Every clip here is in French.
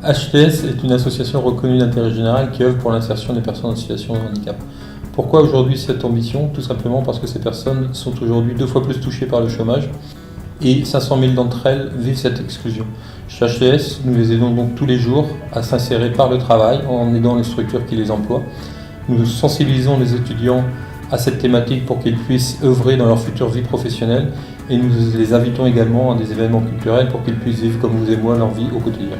HTS est une association reconnue d'intérêt général qui œuvre pour l'insertion des personnes en situation de handicap. Pourquoi aujourd'hui cette ambition ? Tout simplement parce que ces personnes sont aujourd'hui 2 fois plus touchées par le chômage et 500 000 d'entre elles vivent cette exclusion. Chez HTS, nous les aidons donc tous les jours à s'insérer par le travail en aidant les structures qui les emploient. Nous sensibilisons les étudiants à cette thématique pour qu'ils puissent œuvrer dans leur future vie professionnelle et nous les invitons également à des événements culturels pour qu'ils puissent vivre comme vous et moi leur vie au quotidien.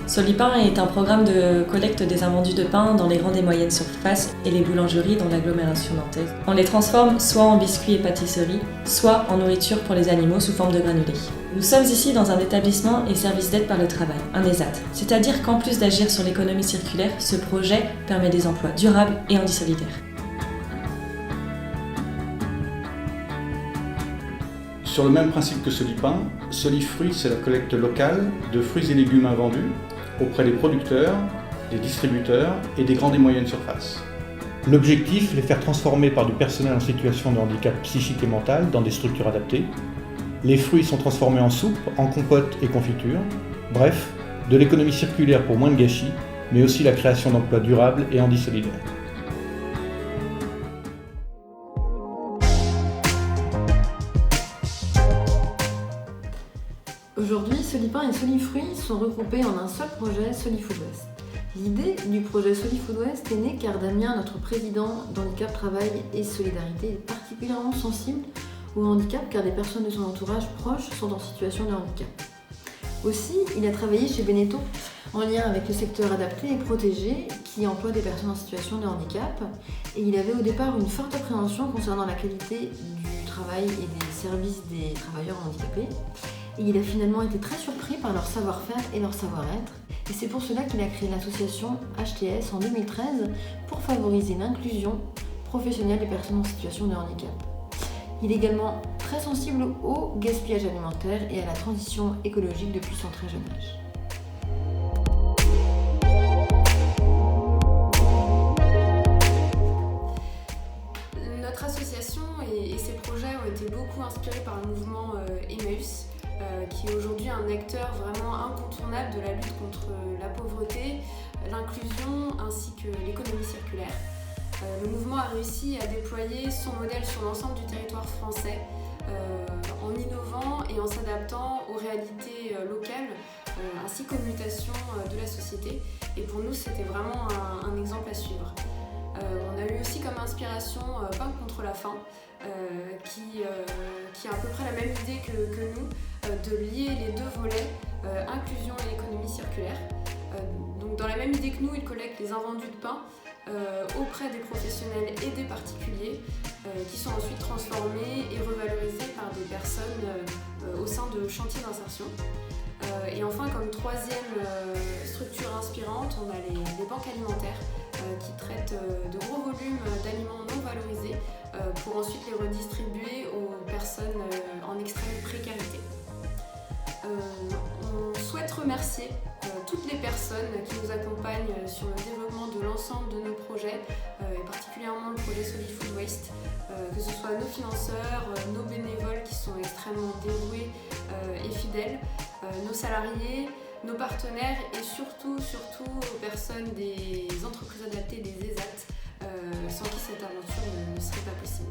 Solipain est un programme de collecte des invendus de pain dans les grandes et moyennes surfaces et les boulangeries dans l'agglomération nantaise. On les transforme soit en biscuits et pâtisseries, soit en nourriture pour les animaux sous forme de granulés. Nous sommes ici dans un établissement et service d'aide par le travail, un ESAT. C'est-à-dire qu'en plus d'agir sur l'économie circulaire, ce projet permet des emplois durables et handisolidaires. Sur le même principe que Solipain, Solifruits, c'est la collecte locale de fruits et légumes invendus auprès des producteurs, des distributeurs et des grandes et moyennes surfaces. L'objectif, les faire transformer par du personnel en situation de handicap psychique et mental dans des structures adaptées. Les fruits sont transformés en soupe, en compote et confiture. Bref, de l'économie circulaire pour moins de gâchis, mais aussi la création d'emplois durables et handisolidaires. Aujourd'hui, Solipain et Solifruits sont regroupés en un seul projet, Solifood West. L'idée du projet Solifood West est née car Damien, notre président d'Handicap, Travail et Solidarité, est particulièrement sensible au handicap car des personnes de son entourage proche sont en situation de handicap. Aussi, il a travaillé chez Beneteau en lien avec le secteur adapté et protégé qui emploie des personnes en situation de handicap et il avait au départ une forte appréhension concernant la qualité du travail et des services des travailleurs handicapés. Et il a finalement été très surpris par leur savoir-faire et leur savoir-être. Et c'est pour cela qu'il a créé l'association HTS en 2013 pour favoriser l'inclusion professionnelle des personnes en situation de handicap. Il est également très sensible au gaspillage alimentaire et à la transition écologique depuis son très jeune âge. Notre association et ses projets ont été beaucoup inspirés par le mouvement Emmaüs, qui est aujourd'hui un acteur vraiment incontournable de la lutte contre la pauvreté, l'inclusion ainsi que l'économie circulaire. Le mouvement a réussi à déployer son modèle sur l'ensemble du territoire français en innovant et en s'adaptant aux réalités locales ainsi qu'aux mutations de la société. Et pour nous, c'était vraiment un exemple à suivre. On a eu aussi comme inspiration Pain contre la faim, qui a à peu près la même idée que nous, de lier les 2 volets, inclusion et économie circulaire. Donc dans la même idée que nous, ils collectent les invendus de pain auprès des professionnels et des particuliers qui sont ensuite transformés et revalorisés par des personnes au sein de chantiers d'insertion. Et enfin, comme 3e structure inspirante, on a les banques alimentaires qui traitent de gros volumes d'aliments non valorisés pour ensuite les redistribuer aux personnes en extrême précarité. On souhaite remercier toutes les personnes qui nous accompagnent sur le développement de l'ensemble de nos projets, et particulièrement le projet Solifood Waste, que ce soit nos financeurs, nos bénévoles qui sont extrêmement dévoués et fidèles, nos salariés, nos partenaires et surtout aux personnes des entreprises adaptées, des ESAT, sans qui cette aventure ne serait pas possible.